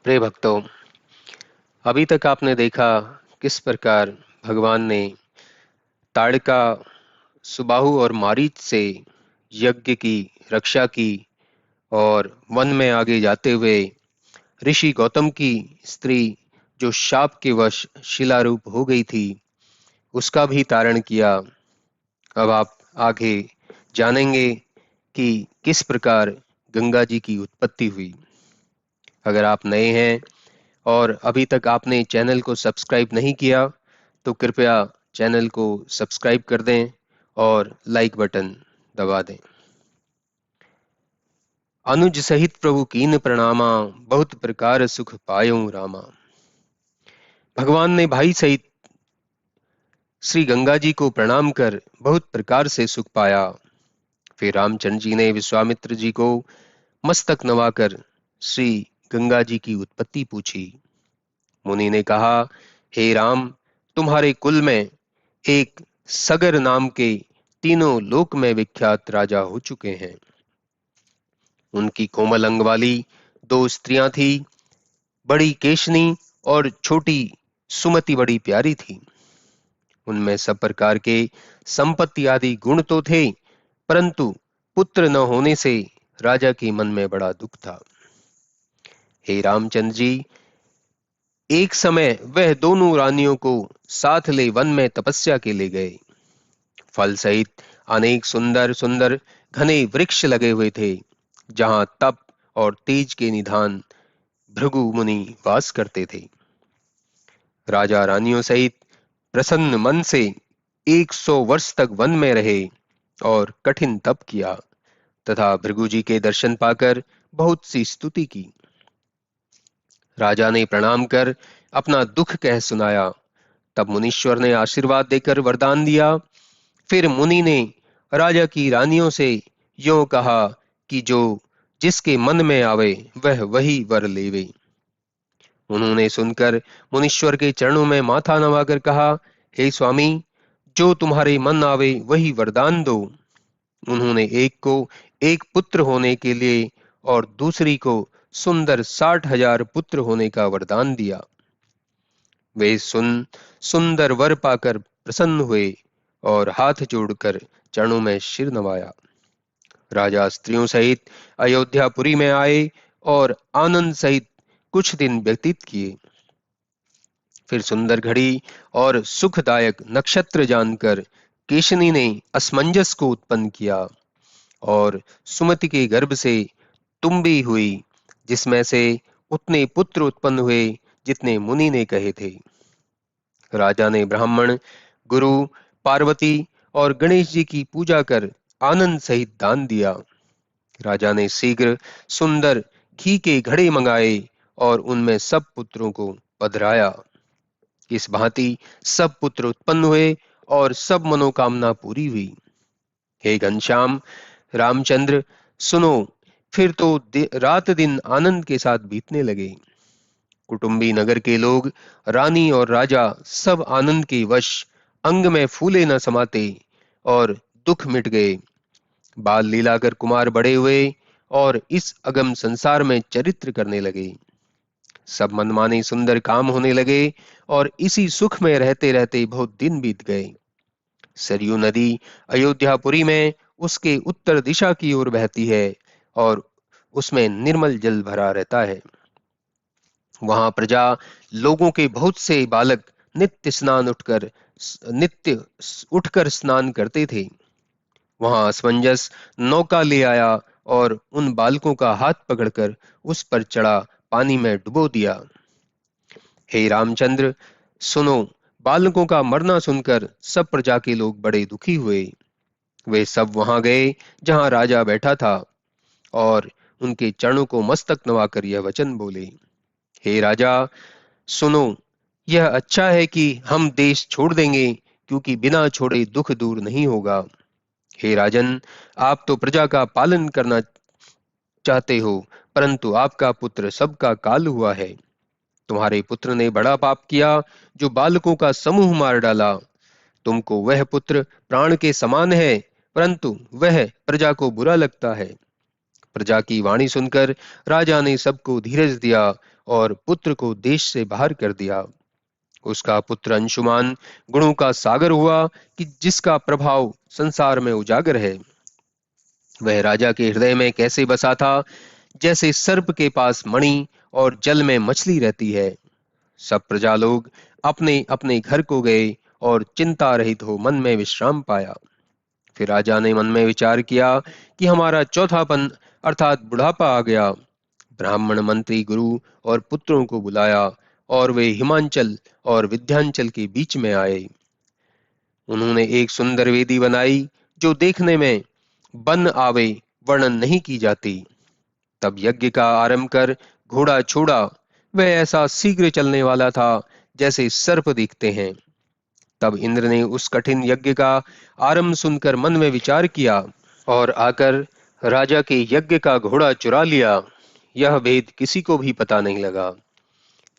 प्रिय भक्तों, अभी तक आपने देखा किस प्रकार भगवान ने ताड़का, सुबाहु और मारीच से यज्ञ की रक्षा की और वन में आगे जाते हुए ऋषि गौतम की स्त्री जो शाप के वश शिलारूप हो गई थी उसका भी तारण किया। अब आप आगे जानेंगे कि किस प्रकार गंगा जी की उत्पत्ति हुई। अगर आप नए हैं और अभी तक आपने चैनल को सब्सक्राइब नहीं किया तो कृपया चैनल को सब्सक्राइब कर दें और लाइक बटन दबा दें। अनुज सहित प्रभु कीन प्रणामा, बहुत प्रकार सुख पायो रामा। भगवान ने भाई सहित श्री गंगा जी को प्रणाम कर बहुत प्रकार से सुख पाया। फिर रामचंद्र जी ने विश्वामित्र जी को मस्तक नवाकर श्री गंगा जी की उत्पत्ति पूछी। मुनि ने कहा, हे राम, तुम्हारे कुल में एक सगर नाम के तीनों लोक में विख्यात राजा हो चुके हैं। उनकी कोमल अंग वाली दो स्त्रियां थी, बड़ी केशनी और छोटी सुमति बड़ी प्यारी थी। उनमें सब प्रकार के संपत्ति आदि गुण तो थे, परंतु पुत्र न होने से राजा के मन में बड़ा दुख था। हे रामचंद्र जी, एक समय वह दोनों रानियों को साथ ले वन में तपस्या के लिए गए। फल सहित अनेक सुंदर सुंदर घने वृक्ष लगे हुए थे, जहां तप और तेज के निधान भृगु मुनि वास करते थे। राजा रानियों सहित प्रसन्न मन से 100 वर्ष तक वन में रहे और कठिन तप किया तथा भृगु जी के दर्शन पाकर बहुत सी स्तुति की। राजा ने प्रणाम कर अपना दुख कह सुनाया। तब मुनीश्वर ने आशीर्वाद देकर वरदान दिया। फिर मुनि ने राजा की रानियों से यों कहा कि जो जिसके मन में आवे वह वही वर लेवे। उन्होंने सुनकर मुनीश्वर के चरणों में माथा नवाकर कहा, हे स्वामी, जो तुम्हारे मन आवे वही वरदान दो। उन्होंने एक को एक पुत्र होने के लिए और दूसरी को सुंदर 60,000 पुत्र होने का वरदान दिया। वे सुंदर वर पाकर प्रसन्न हुए और हाथ जोड़कर चरणों में सिर नवाया। राजा स्त्रियों सहित अयोध्यापुरी में आए और आनंद सहित कुछ दिन व्यतीत किए। फिर सुंदर घड़ी और सुखदायक नक्षत्र जानकर केशनी ने असमंजस को उत्पन्न किया और सुमति के गर्भ से तुम्बी हुई, जिसमें से उतने पुत्र उत्पन्न हुए जितने मुनि ने कहे थे। राजा ने ब्राह्मण, गुरु, पार्वती और गणेश जी की पूजा कर आनंद सहित दान दिया। राजा ने शीघ्र सुंदर घी के घड़े मंगाए और उनमें सब पुत्रों को पधराया। इस भांति सब पुत्र उत्पन्न हुए और सब मनोकामना पूरी हुई। हे घनश्याम, रामचंद्र, सुनो, फिर तो रात दिन आनंद के साथ बीतने लगे। कुटुंबी नगर के लोग, रानी और राजा सब आनंद के वश अंग में फूले न समाते और दुख मिट गए। बाल लीला कर कुमार बड़े हुए और इस अगम संसार में चरित्र करने लगे। सब मनमाने सुंदर काम होने लगे और इसी सुख में रहते रहते बहुत दिन बीत गए। सरयू नदी अयोध्यापुरी में उसके उत्तर दिशा की ओर बहती है और उसमें निर्मल जल भरा रहता है। वहां प्रजा लोगों के बहुत से बालक नित्य उठकर स्नान करते थे। वहां असमंजस नौका ले आया और उन बालकों का हाथ पकड़कर उस पर चढ़ा पानी में डुबो दिया। हे रामचंद्र, सुनो, बालकों का मरना सुनकर सब प्रजा के लोग बड़े दुखी हुए। वे सब वहां गए जहां राजा बैठा था और उनके चरणों को मस्तक नवाकर यह वचन बोले, हे राजा, सुनो, यह अच्छा है कि हम देश छोड़ देंगे, क्योंकि बिना छोड़े दुख दूर नहीं होगा। हे राजन, आप तो प्रजा का पालन करना चाहते हो, परंतु आपका पुत्र सबका काल हुआ है। तुम्हारे पुत्र ने बड़ा पाप किया जो बालकों का समूह मार डाला। तुमको वह पुत्र प्राण के समान है, परंतु वह प्रजा को बुरा लगता है। प्रजा की वाणी सुनकर राजा ने सबको धीरज दिया और पुत्र को देश से बाहर कर दिया। उसका पुत्र अंशुमान गुणों का सागर हुआ कि जिसका प्रभाव संसार में उजागर है। वह राजा के हृदय में कैसे बसा था, जैसे सर्प के पास मणि और जल में मछली रहती है। सब प्रजा लोग अपने अपने घर को गए और चिंता रहित हो मन में विश्राम पाया। फिर राजा ने मन में विचार किया कि हमारा चौथापन अर्थात बुढ़ापा आ गया। ब्राह्मण मंत्री गुरु और पुत्रों को बुलाया और वे हिमांचल और विंध्याचल के बीच में आए। उन्होंने एक सुंदर वेदी बनाई जो देखने में बन आवे वर्णन नहीं की जाती। तब यज्ञ का आरंभ कर घोड़ा छोड़ा। वह ऐसा शीघ्र चलने वाला था जैसे सर्प दिखते हैं। तब इंद्र ने उस कठिन यज्ञ का आरंभ सुनकर मन में विचार किया और आकर राजा के यज्ञ का घोड़ा चुरा लिया। यह भेद किसी को भी पता नहीं लगा।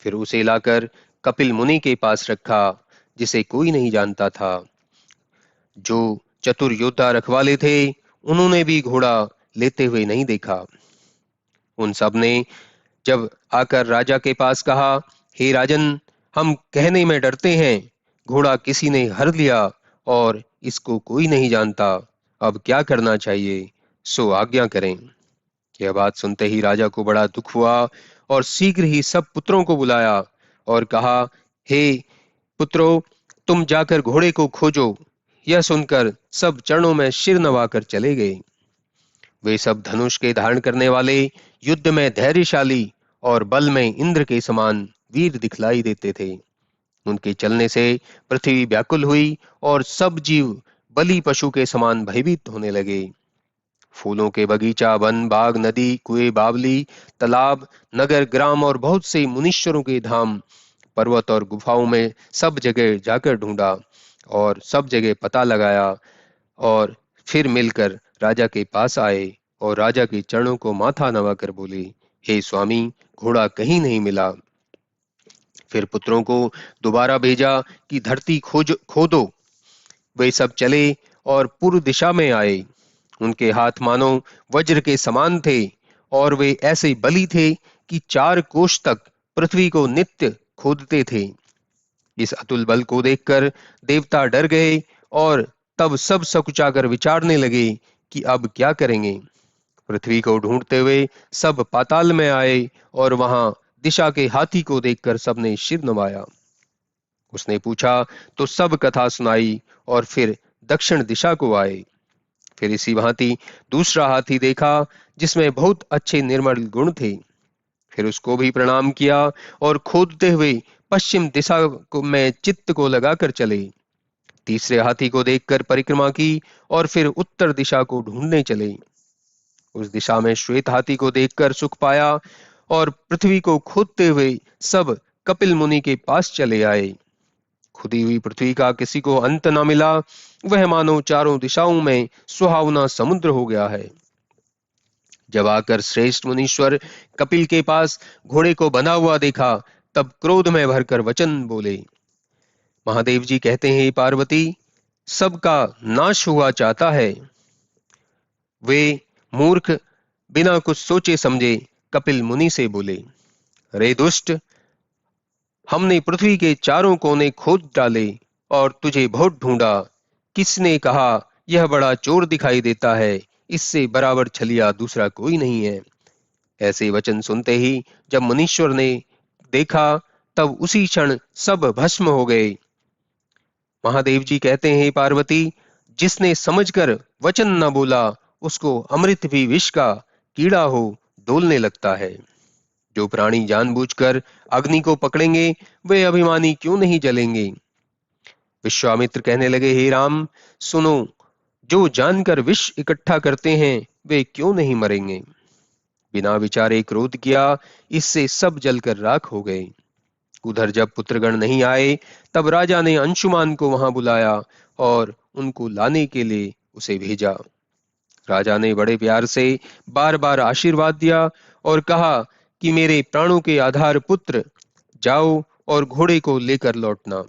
फिर उसे लाकर कपिल मुनि के पास रखा, जिसे कोई नहीं जानता था। जो चतुर योद्धा रखवाले थे, उन्होंने भी घोड़ा लेते हुए नहीं देखा। उन सब ने जब आकर राजा के पास कहा, हे राजन, हम कहने में डरते हैं, घोड़ा किसी ने हर लिया और इसको कोई नहीं जानता। अब क्या करना चाहिए, सो आज्ञा करें। यह बात सुनते ही राजा को बड़ा दुख हुआ और शीघ्र ही सब पुत्रों को बुलाया और कहा, हे पुत्रों, तुम जाकर घोड़े को खोजो। यह सुनकर सब चरणों में सिर नवाकर चले गए। वे सब धनुष के धारण करने वाले, युद्ध में धैर्यशाली और बल में इंद्र के समान वीर दिखलाई देते थे। उनके चलने से पृथ्वी व्याकुल हुई और सब जीव बलि पशु के समान भयभीत होने लगे। फूलों के बगीचा, वन, बाग, नदी, कुएं, बावली, तालाब, नगर, ग्राम और बहुत से मुनीश्वरों के धाम, पर्वत और गुफाओं में सब जगह जाकर ढूंढा और सब जगह पता लगाया और फिर मिलकर राजा के पास आए और राजा के चरणों को माथा नवाकर बोले, हे स्वामी, घोड़ा कहीं नहीं मिला। फिर पुत्रों को दोबारा भेजा कि धरती खोदो। वे सब चले और पूर्व दिशा में आए। उनके हाथ मानो वज्र के समान थे और वे ऐसे बली थे कि 4 कोस तक पृथ्वी को नित्य खोदते थे। इस अतुल बल को देखकर देवता डर गए और तब सब सकुचाकर विचारने लगे कि अब क्या करेंगे। पृथ्वी को ढूंढते हुए सब पाताल में आए और वहां दिशा के हाथी को देखकर सबने सिर नवाया। उसने पूछा तो सब कथा सुनाई और फिर दक्षिण दिशा को आए। फिर इसी भांति दूसरा हाथी देखा जिसमें बहुत अच्छे निर्मल गुण थे। फिर उसको भी प्रणाम किया और खोदते हुए पश्चिम दिशा में चित्त को लगाकर चले। तीसरे हाथी को देखकर परिक्रमा की और फिर उत्तर दिशा को ढूंढने चले। उस दिशा में श्वेत हाथी को देखकर सुख पाया और पृथ्वी को खोदते हुए सब कपिल मुनि के पास चले आए। खुदी हुई पृथ्वी का किसी को अंत न मिला। वह मानो चारों दिशाओं में सुहावना समुद्र हो गया है। जब आकर श्रेष्ठ मुनीश्वर कपिल के पास घोड़े को बंधा हुआ देखा, तब क्रोध में भरकर वचन बोले। महादेव जी कहते हैं, पार्वती, सबका नाश हुआ चाहता है। वे मूर्ख बिना कुछ सोचे समझे कपिल मुनि से बोले, रे दुष्ट, हमने पृथ्वी के चारों कोने खोद डाले और तुझे बहुत ढूंढा। किसने कहा यह बड़ा चोर दिखाई देता है, इससे बराबर छलिया दूसरा कोई नहीं है। ऐसे वचन सुनते ही जब मुनीश्वर ने देखा, तब उसी क्षण सब भस्म हो गए। महादेव जी कहते हैं, पार्वती, जिसने समझकर वचन न बोला, उसको अमृत भी विष का कीड़ा हो डोलने लगता है। जो प्राणी जानबूझकर अग्नि को पकड़ेंगे, वे अभिमानी क्यों नहीं जलेंगे। विश्वामित्र कहने लगे, हे राम, सुनो, जो जानकर विष इकट्ठा करते हैं, वे क्यों नहीं मरेंगे। बिना विचारे क्रोध किया, इससे सब जलकर राख हो गए। उधर जब पुत्रगण नहीं आए, तब राजा ने अंशुमान को वहां बुलाया और उनको लाने के लिए उसे भेजा। राजा ने बड़े प्यार से बार बार आशीर्वाद दिया और कहा कि मेरे प्राणों के आधार पुत्र, जाओ और घोड़े को लेकर लौटना।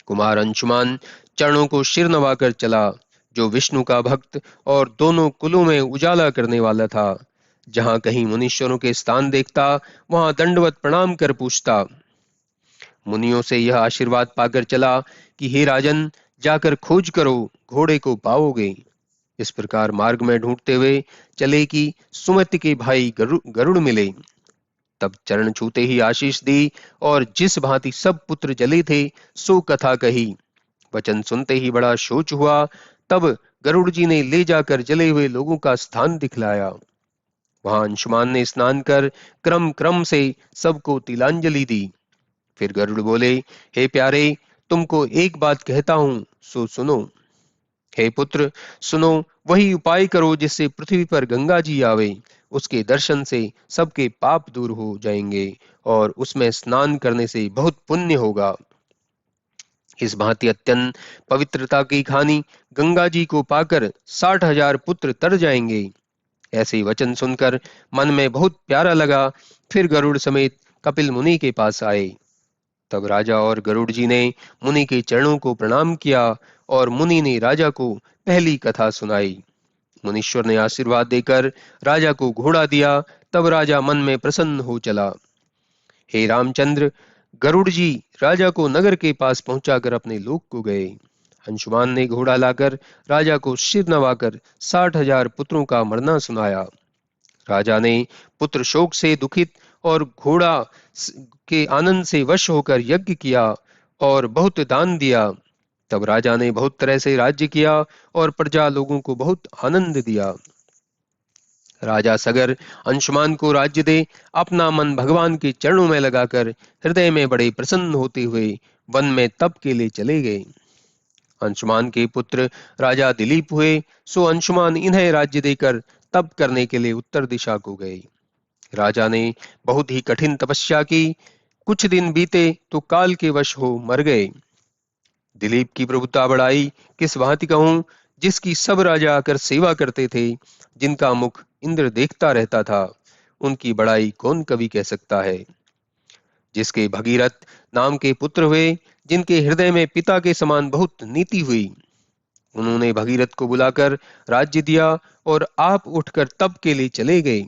कुमार अंशुमान चरणों को सिर नवाकर चला। जो विष्णु का भक्त और दोनों कुलों में उजाला करने वाला था। जहां कहीं मुनीश्वरों के स्थान देखता, वहां दंडवत प्रणाम कर पूछता। मुनियों से यह आशीर्वाद पाकर चला कि हे राजन, जाकर खोज करो, घोड़े को पाओगे। इस प्रकार मार्ग में ढूंढते हुए चले कि सुमति के भाई गरुड़ मिले। तब चरण छूते ही आशीष दी और जिस भांति सब पुत्र जले थे, सो कथा कही। वचन सुनते ही बड़ा शोच हुआ। तब गरुड़ जी ने ले जाकर जले हुए लोगों का स्थान दिखलाया। वहां अंशुमान ने स्नान कर क्रम क्रम से सबको तिलांजलि दी। फिर गरुड़ बोले, हे प्यारे, तुमको एक बात कहता हूं, सो सुनो। हे पुत्र, सुनो, वही उपाय करो जिससे पृथ्वी पर गंगा जी आवे। उसके दर्शन से सबके पाप दूर हो जाएंगे और उसमें स्नान करने से बहुत पुण्य होगा। इस भांति अत्यंत पवित्रता की खानी गंगा जी को पाकर 60,000 पुत्र तर जाएंगे। ऐसे वचन सुनकर मन में बहुत प्यारा लगा। फिर गरुड़ समेत कपिल मुनि के पास आए। तब राजा और गरुड़ जी ने मुनि के चरणों को प्रणाम किया और मुनि ने राजा को पहली कथा सुनाई। मुनीश्वर ने आशीर्वाद देकर राजा को घोड़ा दिया। तब राजा मन में प्रसन्न हो चला। हे रामचंद्र, गरुड़ जी राजा को नगर के पास पहुंचाकर अपने लोक को गए। अंशुमान ने घोड़ा लाकर राजा को सिर नवाकर 60,000 पुत्रों का मरना सुनाया। राजा ने पुत्र शोक से दुखित और घोड़ा के आनंद से वश होकर यज्ञ किया और बहुत दान दिया। तब राजा ने बहुत तरह से राज्य किया और प्रजा लोगों को बहुत आनंद दिया। राजा सगर अंशुमान को राज्य दे अपना मन भगवान के चरणों में लगाकर हृदय में बड़े प्रसन्न होते हुए वन में तप के लिए चले गए। अंशुमान के पुत्र राजा दिलीप हुए, सो अंशुमान इन्हें राज्य देकर तप करने के लिए उत्तर दिशा को गए। राजा ने बहुत ही कठिन तपस्या की। कुछ दिन बीते तो काल के वश हो मर गए। दिलीप की प्रभुता बढ़ाई किस भांति कहूं, जिसकी सब राजा आकर सेवा करते थे, जिनका मुख इंद्र देखता रहता था, उनकी बड़ाई कौन कवि कह सकता है। जिसके भगीरथ नाम के पुत्र हुए, जिनके हृदय में पिता के समान बहुत नीति हुई, उन्होंने भगीरथ को बुलाकर राज्य दिया और आप उठकर तप के लिए चले गए।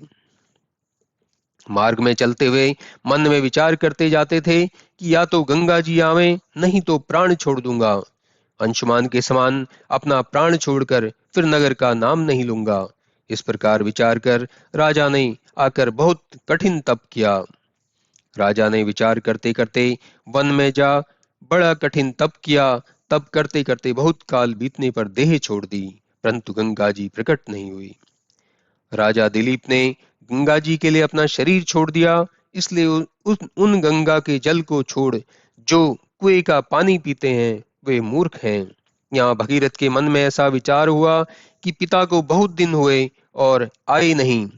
मार्ग में चलते हुए मन में विचार करते जाते थे कि या तो गंगा जी आवें, नहीं तो प्राण छोड़ दूंगा। अंशुमान के समान अपना प्राण छोड़कर फिर नगर का नाम नहीं लूंगा। इस प्रकार विचार कर राजा ने आकर बहुत कठिन तप किया। राजा ने विचार करते करते वन में जा बड़ा कठिन तप किया। तप करते करते बहुत काल बीतने पर देह छोड़ दी, परंतु गंगा जी प्रकट नहीं हुई। राजा दिलीप ने गंगा जी के लिए अपना शरीर छोड़ दिया, इसलिए उन गंगा के जल को छोड़ जो कुएं का पानी पीते हैं वे मूर्ख हैं। यहाँ भगीरथ के मन में ऐसा विचार हुआ कि पिता को बहुत दिन हुए और आए नहीं।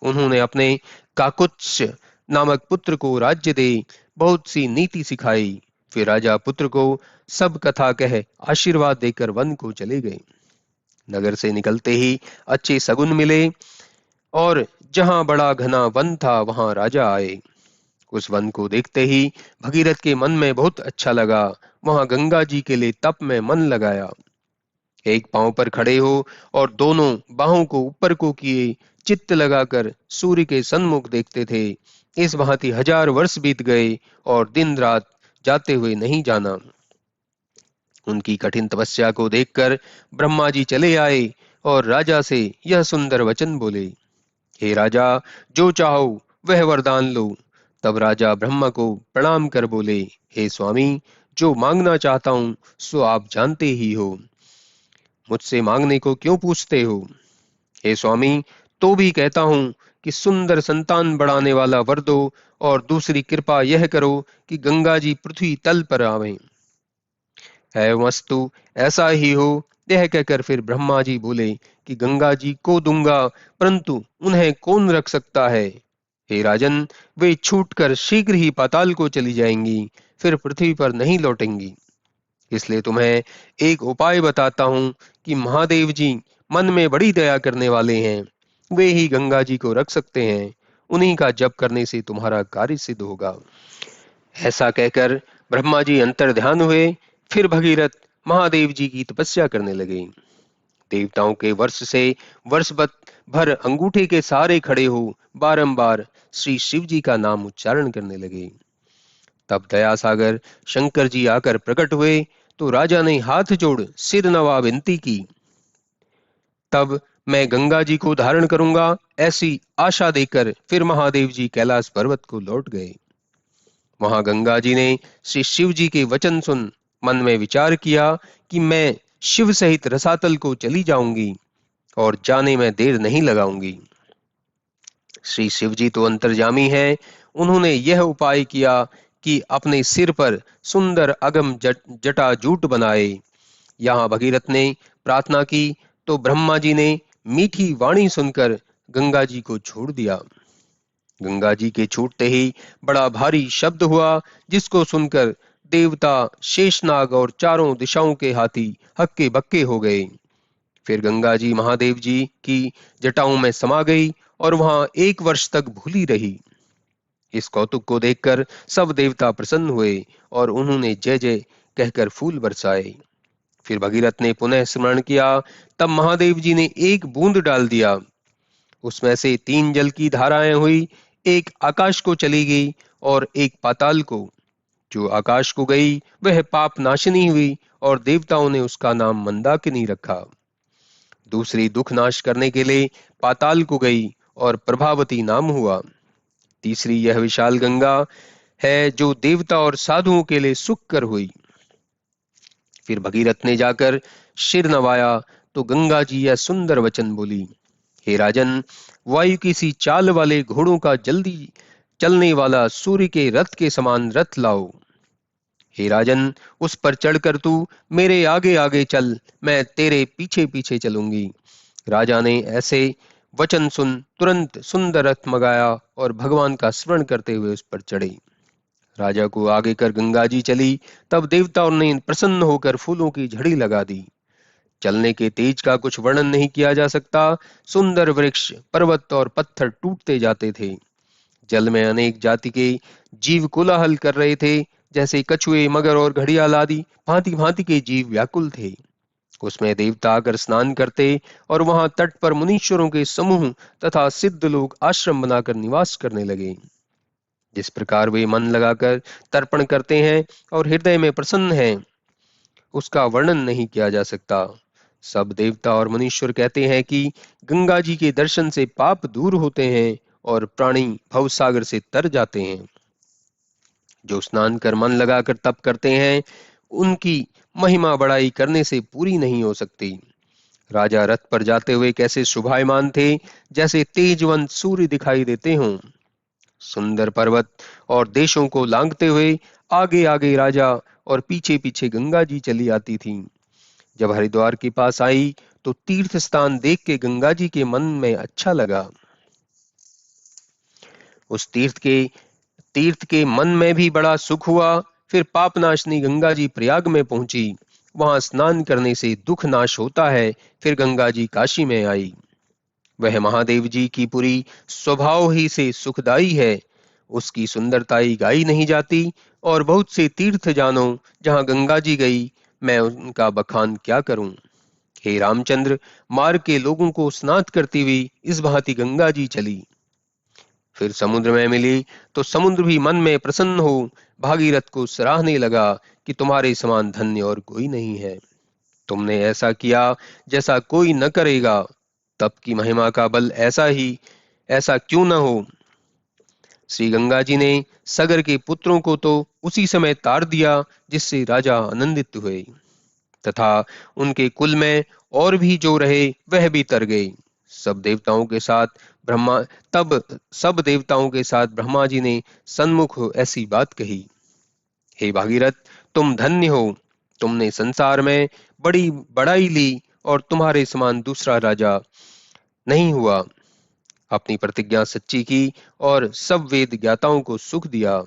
उन्होंने अपने काकुत्स नामक पुत्र को राज्य दे बहुत सी नीति सिखाई। फिर राजा पुत्र को सब कथा कह आशीर्वाद देकर वन को चले गए। नगर से निकलते ही अच्छे सगुन मिले और जहां बड़ा घना वन था, वहां राजा आए। उस वन को देखते ही भगीरथ के मन में बहुत अच्छा लगा। वहां गंगा जी के लिए तप में मन लगाया। एक पांव पर खड़े हो और दोनों बाहों को ऊपर को किए चित्त लगाकर सूर्य के सन्मुख देखते थे। इस भांति 1000 वर्ष बीत गए और दिन रात जाते हुए नहीं जाना। उनकी कठिन तपस्या को देखकर ब्रह्मा जी चले आए और राजा से यह सुंदर वचन बोले, हे राजा, जो चाहो वह वरदान लो। तब राजा ब्रह्मा को प्रणाम कर बोले, हे स्वामी, जो मांगना चाहता हूं सो आप जानते ही हो, मुझसे मांगने को क्यों पूछते हो। हे स्वामी, तो भी कहता हूं कि सुंदर संतान बढ़ाने वाला वर दो और दूसरी कृपा यह करो कि गंगा जी पृथ्वी तल पर आवें। है वस्तु ऐसा ही हो। यह कहकर फिर ब्रह्मा जी बोले कि गंगा जी को दूंगा, परंतु उन्हें कौन रख सकता है। हे राजन, वे छूटकर शीघ्र ही पाताल को चली जाएंगी, फिर पृथ्वी पर नहीं लौटेंगी। इसलिए तुम्हें एक उपाय बताता हूं कि महादेव जी मन में बड़ी दया करने वाले हैं। वे ही गंगा जी को रख सकते हैं। उन्हीं का जप करने से तुम्हारा कार्य सिद्ध होगा। ऐसा कहकर ब्रह्मा जी अंतर ध्यान हुए। फिर भगीरथ महादेव जी की तपस्या करने लगे। देवताओं के वर्ष से वर्ष भर अंगूठे के सहारे खड़े हो बारंबार श्री शिव जी का नाम उच्चारण करने लगे। तब दया सागर शंकर जी आकर प्रकट हुए तो राजा ने हाथ जोड़ सिर नवा विनती की। तब मैं गंगा जी को धारण करूंगा ऐसी आशा देकर फिर महादेव जी कैलाश पर्वत को लौट गए। वहां गंगा जी ने श्री शिव जी के वचन सुन मन में विचार किया कि मैं शिव सहित रसातल को चली जाऊंगी और जाने में देर नहीं लगाऊंगी। श्री शिव जी तो अंतर्यामी हैं। उन्होंने यह उपाय किया कि अपने सिर पर सुंदर अगम जटा जूट बनाए। यहाँ भगीरथ ने प्रार्थना की तो ब्रह्मा जी ने मीठी वाणी सुनकर गंगा जी को छोड़ दिया। गंगा जी के छूटते ही बड़ा भारी शब्द हुआ, जिसको सुनकर देवता, शेषनाग और चारों दिशाओं के हाथी हक्के बक्के हो गए। फिर गंगा जी महादेव जी की जटाओं में समा गई और वहां 1 वर्ष तक भूली रही। इस कौतुक को देखकर सब देवता प्रसन्न हुए और उन्होंने जय जय कहकर फूल बरसाए। फिर भगीरथ ने पुनः स्मरण किया। तब महादेव जी ने एक बूंद डाल दिया। उसमें से 3 जल की धाराएं हुई, एक आकाश को चली गई और एक पाताल को। जो आकाश को गई वह पाप नाशिनी हुई और देवताओं ने उसका नाम मंदाकिनी रखा। दूसरी दुख नाश करने के लिए पाताल को गई और प्रभावती नाम हुआ। तीसरी यह विशाल गंगा है जो देवता और साधुओं के लिए सुख कर हुई। फिर भगीरथ ने जाकर सिर नवाया तो गंगा जी यह सुंदर वचन बोली, हे राजन, वायु की सी चाल वाले घोड़ों का जल्दी चलने वाला सूर्य के रथ के समान रथ लाओ। हे राजन, उस पर चढ़कर तू मेरे आगे आगे चल, मैं तेरे पीछे पीछे चलूंगी। राजा ने ऐसे वचन सुन तुरंत सुंदर रथ मंगाया और भगवान का स्मरण करते हुए उस पर चढ़े। राजा को आगे कर गंगा जी चली। तब देवताओं ने प्रसन्न होकर फूलों की झड़ी लगा दी। चलने के तेज का कुछ वर्णन नहीं किया जा सकता। सुंदर वृक्ष, पर्वत और पत्थर टूटते जाते थे। जल में अनेक जाति के जीव कोलाहल कर रहे थे, जैसे कछुए, मगर और घड़ियाल आदि भांति भांति के जीव व्याकुल थे। उसमें देवता आकर स्नान करते और वहां तट पर मुनीश्वरों के समूह तथा सिद्ध लोग आश्रम बनाकर निवास करने लगे। जिस प्रकार वे मन लगाकर तर्पण करते हैं और हृदय में प्रसन्न हैं, उसका वर्णन नहीं किया जा सकता। सब देवता और मनुष्य कहते हैं कि गंगा जी के दर्शन से पाप दूर होते हैं और प्राणी भव सागर से तर जाते हैं। जो स्नान कर मन लगाकर तप करते हैं, उनकी महिमा बढ़ाई करने से पूरी नहीं हो सकती। राजा रथ पर जाते हुए कैसे शोभायमान थे, जैसे तेजवंत सूर्य दिखाई देते हों। सुंदर पर्वत और देशों को लांघते हुए आगे आगे राजा और पीछे पीछे गंगा जी चली आती थीं। जब हरिद्वार के पास आई तो तीर्थ स्थान देख के गंगा जी के मन में अच्छा लगा। उस तीर्थ के मन में भी बड़ा सुख हुआ। फिर पापनाशनी गंगा जी प्रयाग में पहुंची। वहां स्नान करने से दुख नाश होता है। फिर गंगा जी काशी में आई। वह महादेव जी की पुरी स्वभाव ही से सुखदाई है। उसकी सुंदरताई गाई नहीं जाती। और बहुत से तीर्थ जानो जहां गंगा जी गई, मैं उनका बखान क्या करूं। हे रामचंद्र, मार्ग के लोगों को स्नात करती हुई इस भांति गंगा जी चली। फिर समुद्र में मिली तो समुद्र भी मन में प्रसन्न हो भागीरथ को सराहने लगा कि तुम्हारे समान धन्य और कोई नहीं है। तुमने ऐसा किया जैसा कोई न करेगा। तप की महिमा का बल ऐसा क्यों न हो। श्री गंगा जी ने सगर के पुत्रों को तो उसी समय तार दिया, जिससे राजा आनंदित हुए तथा उनके कुल में और भी जो रहे वह भी तर गए। सब देवताओं के साथ ब्रह्मा तब सब देवताओं के साथ ब्रह्मा जी ने सन्मुख ऐसी बात कही, हे भागीरथ, तुम धन्य हो। तुमने संसार में बड़ी बड़ाई ली और तुम्हारे समान दूसरा राजा नहीं हुआ। अपनी प्रतिज्ञा सच्ची की और सब वेद ज्ञाताओं को सुख दिया।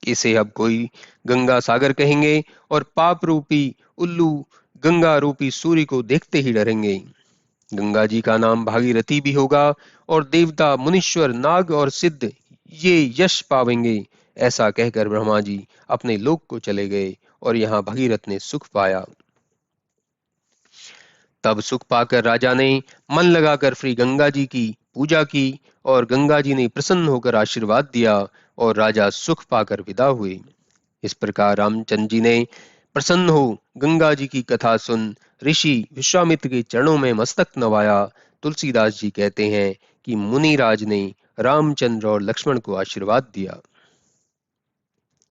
इसे अब कोई गंगा सागर कहेंगे और पाप रूपी उल्लू गंगा रूपी सूर्य को देखते ही डरेंगे। गंगा जी का नाम भागीरथी भी होगा और देवता, मुनीश्वर, नाग और सिद्ध ये यश पावेंगे। ऐसा कहकर ब्रह्मा जी अपने लोक को चले गए और यहाँ भगीरथ ने सुख पाया। तब सुख पाकर राजा ने मन लगाकर श्री गंगा जी की पूजा की और गंगा जी ने प्रसन्न होकर आशीर्वाद दिया और राजा सुख पाकर विदा हुए। इस प्रकार रामचंद्र जी ने प्रसन्न हो गंगा जी की कथा सुन ऋषि विश्वामित्र के चरणों में मस्तक नवाया। तुलसीदास जी कहते हैं कि मुनिराज ने रामचंद्र और लक्ष्मण को आशीर्वाद दिया।